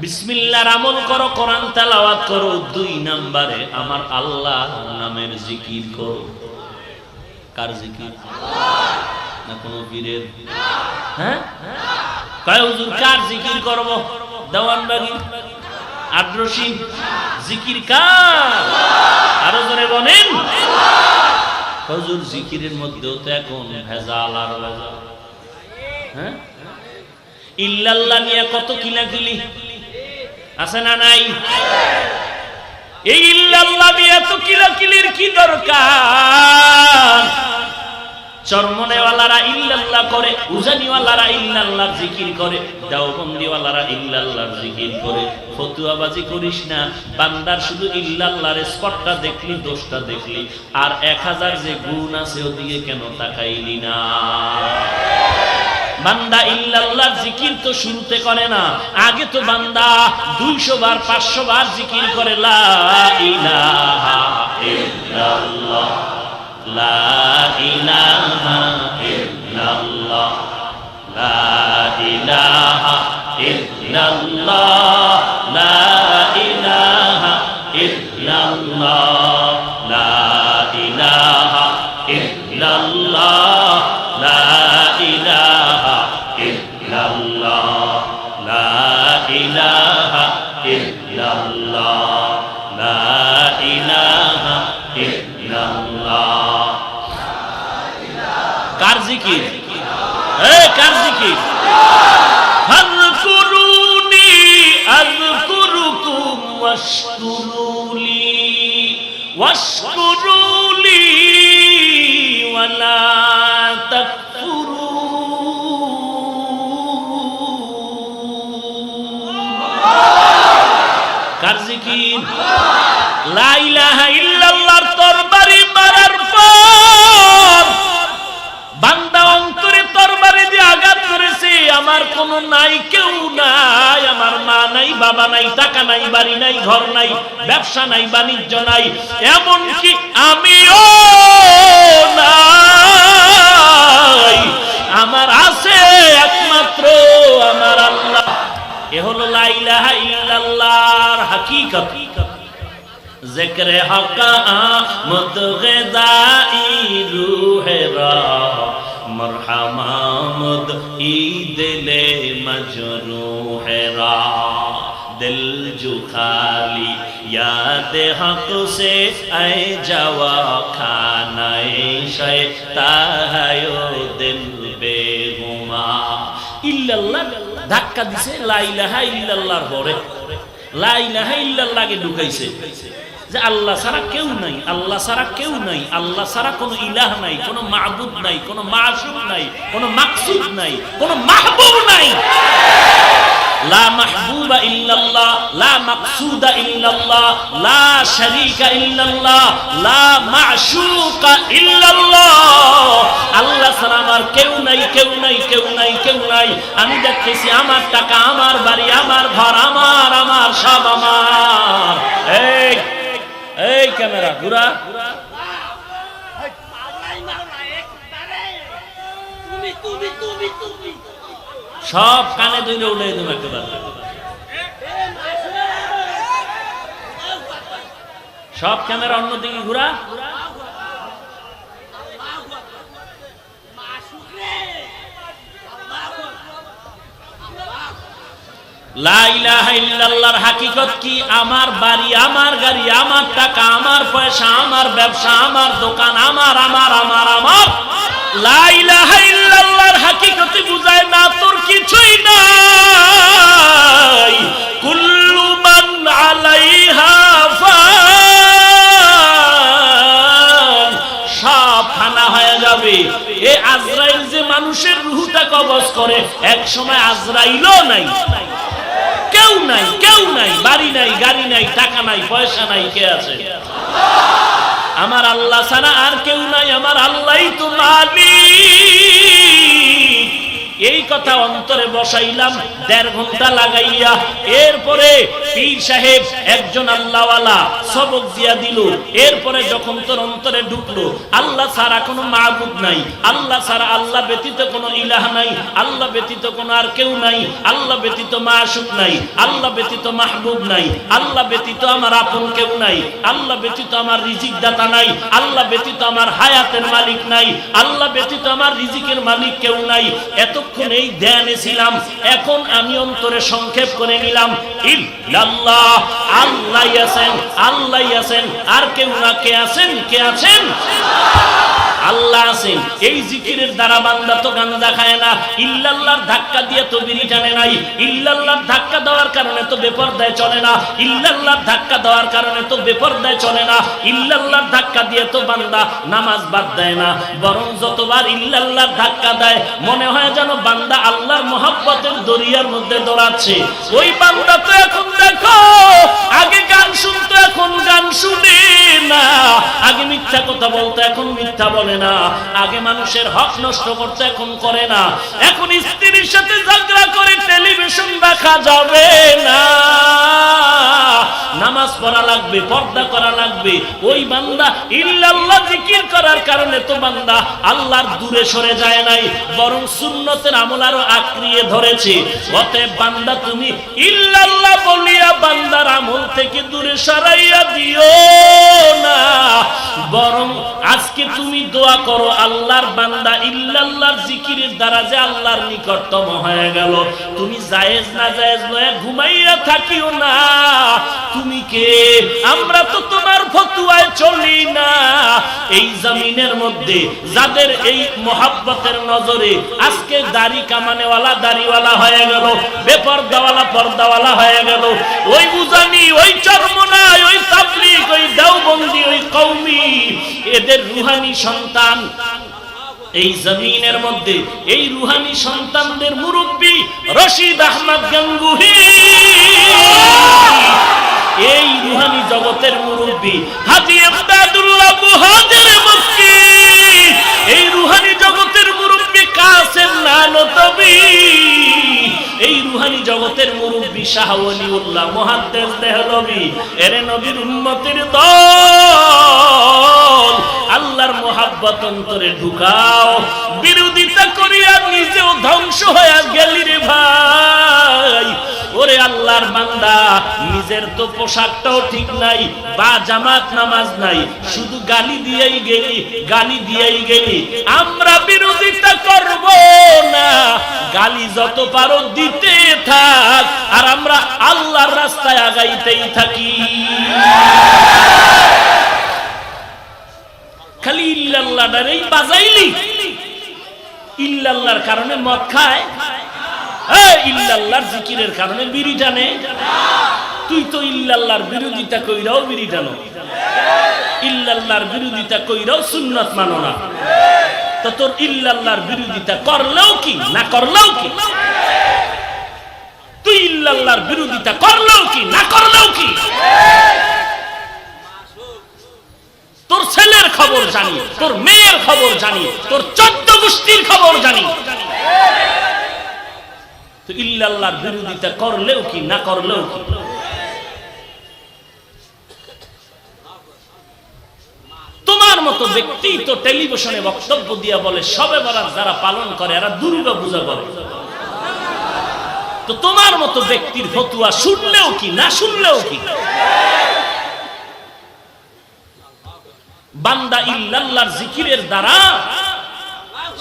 বিসমিল্লাহর আমল করো, কোরআন তেলাওয়াত করো। 2 নম্বরে আমার আল্লাহ নামের জিকির করো। কার জিকির? না কোনো পীরের? হ্যাঁ, কয় হুজুর কার জিকির করব? দেওয়ানবাগি আদ্রসি জিকির কার? আরো জোরে বলেন। হুজুর জিকিরের মধ্যেও তো এখন ভেজাল আর ভেজাল। হ্যাঁ, ইল্লাল্লাহ নিয়ে কত কিলাকিলি আছে না নাই? এই ইল্লাল্লাহ নিয়ে তো কিলাকিলির কি দরকার? চরমনেওয়ালারা ইল্লাল্লাহ করে, উজানিওয়ালারা ইল্লাল্লাহর জিকির করে, দেওবন্দিওয়ালারা ইল্লাল্লাহর জিকির করে। ফতুয়াবাজি করিস না। বান্দার শুধু ইল্লাল্লাহর স্পটটা দেখলি, দোষটা দেখলি, আর 1000 যে গুণ আছে ওদিকে কেন তাকাইলি না? বান্দা ইল্লাল্লাহর জিকির তো শুরুতে করে না, আগে তো বান্দা 200 বার 500 বার জিকির করে। লা ইলাহা ইল্লাল্লাহ, লা ইলাহা ইল্লাল্লাহ, লা ইলাহা ইল্লাল্লাহ, লা ইলাহা ইল্লাল্লাহ, লা ইলাহা ইল্লাল্লাহ, লা ইলাহা ইল্লাল্লাহ, লা ইলাহা ইল্লাল্লাহ, লা ইলাহা ইল্লাল্লাহ। কার জিকির? কার জিকির? ফাযকুরুনি আযকুরুকুম ওয়াশকুরুলি ওয়ালা কার জিকির? লা ইলাহা ইল্লাল্লাহর তরবারি মারার পর বান্দা অন্তরে তরবারি দিয়ে আঘাত করেছে। আমার কোনো নাই, কেউ নাই, আমার মা নাই, বাবা নাই, টাকা নাই, বাড়ি নাই, ঘর নাই, ব্যবসা নাই, বাণিজ্য নাই, এমনকি আমিও নাই। আমার আছে একমাত্র আমার আল্লাহ। এ হলো লা ইলাহা ইল্লাল্লাহর হাকিকত। জিক্রে হক আমদ গদাই রুহেরা মরহামামদ ই দিলে মজরুহেরা দিল জু খালি याद हक से ऐ जवा खाना शैतायो दिल बेगुमा। ইল্লাল্লাহ ধাক্কা দিছে লা ইলাহা ইল্লাল্লাহর পরে, লা ইলাহা ইল্লাল্লাহকে ঢুকাইছে যে আল্লাহ ছাড়া কেউ নাই, আল্লাহ ছাড়া কেউ নাই, আল্লাহ ছাড়া কোনো ইলাহ নাই, কোনো মাবুদ নাই, কোনো মাশুক নাই, কোনো মাকসুদ নাই, কোনো মাহবুব নাই। লা মাহবুবা ইল্লাল্লাহ, লা মাকসুদা ইল্লাল্লাহ, লা শারীকা ইল্লাল্লাহ, লা মাশুকা ইল্লাল্লাহ। আল্লাহ ছাড়া আমার কেউ নাই, কেউ নাই, কেউ নাই, কেউ নাই। আমি দেখতেছি আমার টাকা, আমার বাড়ি, আমার ঘর, আমার সব আমার। এই ক্যামেরা ঘুরা। সব কানে ধরে উঠে দেব একেবারে। সব ক্যামেরা অন্যদিকে ঘুরা। লা ইলাহা ইল্লাল্লাহর হাকিকত কি? আমার বাড়ি, আমার গাড়ি, আমার টাকা, আমার পয়সা, আমার ব্যবসা, আমার দোকান, আমার। লা ইলাহা ইল্লাল্লাহর হাকিকত বুঝায় না তোর কিছুই নাই। কুল্লু মান আলাইহা ফান, সব ফানা হয়ে যাবে। এই আজরাইল যে মানুষের রূহটা কবজ করে, এক সময় আজরাইলও নাই, কেউ নাই, কেউ নাই, বাড়ি নাই, গাড়ি নাই, টাকা নাই, পয়সা নাই, কে আছে? আমার আল্লাহ ছাড়া আর কেউ নাই। আমার আল্লাহই তো মালিক। এই কথা অন্তরে বসাইলাম 1.5 ঘন্টা লাগাইয়া। এরপরে পীর সাহেব একজন আল্লাহওয়ালা সবক দিয়া দিল। এরপরে যখন তোর অন্তরে ঢুকলো আল্লাহ ছাড়া কোনো মাবুদ নাই, আল্লাহ ছাড়া আল্লাহ ব্যতীত কোনো ইলাহ নাই, আল্লাহ ব্যতীত কোনো আর কেউ নাই, আল্লাহ ব্যতীত মাশুক নাই, আল্লাহ ব্যতীত মাহবুব নাই, আল্লাহ ব্যতীত আমার আপন কেউ নাই, আল্লাহ ব্যতীত আমার রিজিক দাতা নাই, আল্লাহ ব্যতীত আমার হায়াতের মালিক নাই, আল্লাহ ব্যতীত আমার রিজিকের মালিক কেউ নাই। এতক্ষণ এই ধ্যানে ছিলাম। এখন আমি অন্তরে সংক্ষেপ করে নিলাম ইল্লাল্লাহ, আল্লাহ আছেন, আল্লাহ আছেন, আর কেউ না। কে আছেন? কে আছেন? আল্লাহ আছেন। এই জিকিরের দ্বারা বান্দা তো গাঞ্জা খায় না, ইল্লাল্লাহর ধাক্কা দিয়ে তো বিড়ি টানে নাই, ইল্লাল্লাহর ধাক্কা দেওয়ার কারণে তো বেপরদায় চলে না, ইল্লাল্লাহর ধাক্কা দেওয়ার কারণে তো বেপরদায় চলে না, ইল্লাল্লাহর ধাক্কা দিয়ে তো বান্দা নামাজ বাদ দেয় না। বরং যতবার ইল্লাল্লাহর ধাক্কা দেয় মনে হয় যেন বান্দা আল্লাহর মহব্বতের দরিয়ার মধ্যে দৌড়াচ্ছে। ওই বান্দা তো এখন দেখো আগে গান শুনতো, এখন গান শুনে না, আগে মিথ্যা কথা বলতো, এখন মিথ্যা বলে না, আগে মানুষের হক নষ্ট করতে এখন করে না, এখন স্ত্রীর সাথে ঝগড়া করে টেলিভিশন দেখা যাবে না, নামাজ পড়া লাগবে, পর্দা করা লাগবে। ওই বান্দা ইল্লাল্লাহ জিকির করার কারণে তো বান্দা আল্লাহর দূরে সরে যায় নাই, বরং সুন্নতের আমল আরো আঁকড়িয়ে ধরেছে। অতএব বান্দা তুমি ইল্লাল্লাহ বলিয়া বান্দার আমল থেকে দূরে সরাইয়া দিও না, বরং আজকে তুমি দোয়া করো আল্লাহর বান্দা ইল্লাল্লাহর জিকিরের দ্বারা যে আল্লাহর নিকটতম হয়ে গেল। তুমি জায়েজ না জায়েজ লয়ে ঘুমাইয়া থাকিও না। তুমি কে? আমরা তো তোমার ফতোয়ায় চলি না। এই জমিনের মধ্যে যাদের এই মোহাব্বতের নজরে আজকে দাড়ি কামানেওয়ালা দাড়িওয়ালা হয়ে গেল, বেপরদাওয়ালা পর্দাওয়ালা হয়ে গেল, ওই বুজানি, ওই চরমনাই, ওই তাবলীগ, ওই দেওবন্দি, ওই কওমি, এদের রুহানি সন্তান এই জমিনের মধ্যে, এই রুহানি সন্তানদের মুরব্বী রশিদ আহমদ গাঙ্গুহি, এই রুহানি জগতের মুরব্বী হাজী ইমদাদুল্লাহ মুহাজির মক্কি, এই রুহানি জগতের মুরব্বী কাসেম নানতবী, এই রুহানি জগতের মুরব্বী শাহ ওলিউল্লাহ মুহাদ্দিস দেহলভী, এর নবীর উম্মতের দল। আল্লাহর মোহাব্বত অন্তরে ঢুকাও, বিরোধিতা করিয়া নিজেও ধ্বংস হয়ে গেলি রে ভাই। ওরে আল্লাহর বান্দা, নিজের তো পোশাকটাও ঠিক নাই, বা জামাত নামাজ নাই, শুধু গালি দিয়েই গেলি, গালি দিয়েই গেলি। আমরা বিরোধিতা করব না, গালি যত পারো দিতে থাক, আর আমরা আল্লাহর রাস্তায় আগাইতেই থাকি। খালি ইল্লাল্লাহটারই বাজাইলি, ইল্লাল্লাহর কারণে মদ খায়, ইল্লাল্লাহর জিকিরের কারণে বিড়ি টানে। তুই তো ইল্লাল্লাহর বিরোধিতা কইরাও বিড়ি টানো, ইল্লাল্লাহর বিরোধিতা কইরাও সুন্নাত মানো না। তো তোর ইল্লাল্লাহর বিরোধিতা করলেও কি না করলেও কি? তুই ইল্লাল্লাহর বিরোধিতা করলেও কি না করলেও কি? তোর ছেলের খবর জানি, তোর মেয়ের খবর জানি, তোর 14 গোষ্ঠীর খবর জানি। তো ইল্লাল্লাহর বিরোধিতা করলেও কি না করলেও কি? তোমার মতো ব্যক্তি তো টেলিভিশনে বক্তব্য দিয়া বলে শবে বরাত যারা পালন করে এরা দুর্গা পূজা করে। তো তোমার মতো ব্যক্তির ফতোয়া শুনলেও কি না শুনলেও কি? বান্দা ইল্লাল্লাহর জিকিরের দ্বারা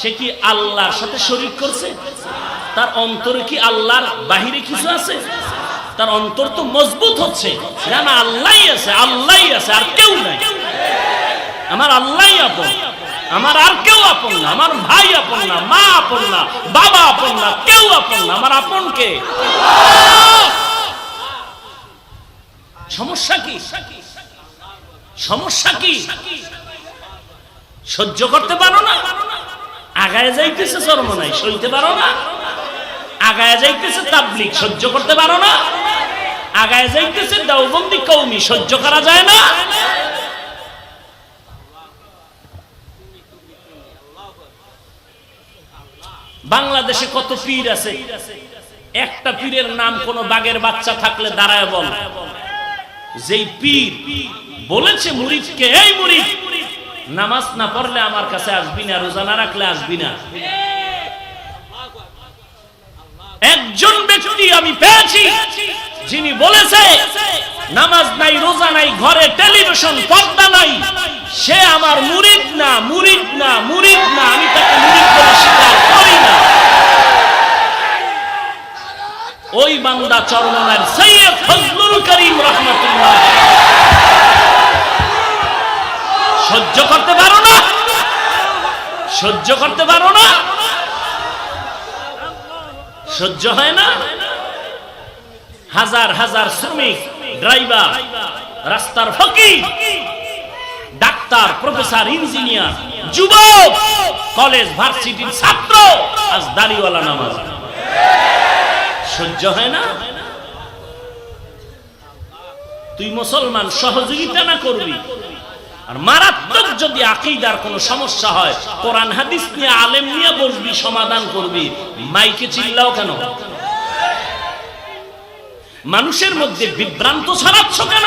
সে কি আল্লাহর সাথে শরীক করছে? তার অন্তরে কি আল্লাহর বাহিরে কিছু আছে? তার অন্তর তো মজবুত হচ্ছে, না আল্লাহই আছে, আল্লাহই আছে, আর কেউ নাই। আমার আল্লাহই আপন, আমার আর কেউ আপন না, আমার ভাই আপন না, মা আপন না, বাবা আপন না, কেউ আপন না। আমার আপন কে? সমস্যা কি? সমস্যা কি? সহ্য করতে পারো না? আগায় যাইতেছে চরমনাই, সইতে পারো না? আগায় যাইতেছে তাবলীগ, সহ্য করতে পারো না? আগায় যাইতেছে দেওবন্দি কওমি, সহ্য করা যায় না? বাংলাদেশে কত পীর আছে, একটা পীরের নাম কোন বাঘের বাচ্চা থাকলে দাঁড়ায় বল। যেই পীর বলেছে মুরিদকে, এই মুরিদ নামাজ না পড়লে আমার কাছে আসবি না, রোজা না রাখলে আসবি না। একজন ব্যক্তি আমি পেয়েছি যিনি বলেছে নামাজ নাই, রোজা নাই, ঘরে টেলিভিশন পর্দা নাই, সে আমার মুরিদ না, মুরিদ না, মুরিদ না, আমি তাকে মুরিদ বলে স্বীকার করি না। ওই বান্দা চরমনার সৈয়দ ফজলুল করিম রহমাতুল্লাহ। সহ্য করতে পারো না, সহ্য করতে পারো না, সহ্য হয় না। হাজার হাজার শ্রমিক, ড্রাইভার, রাস্তার ফকির, ডাক্তার, প্রফেসর, ইঞ্জিনিয়ার, যুবক, কলেজ ভার্সিটির ছাত্র আজ দাড়িওয়ালা নামাজ। সহ্য হয় না। তুই মুসলমান, সহযোগিতা না করবি। আর মারাত্মক যদি আকীদার কোনো সমস্যা হয়, কোরআন হাদিস নিয়ে আলেম নিয়ে বসবি, সমাধান করবি। মাইকে চিল্লাও কেন? মানুষের মধ্যে বিভ্রান্ত ছড়াচ্ছ কেন?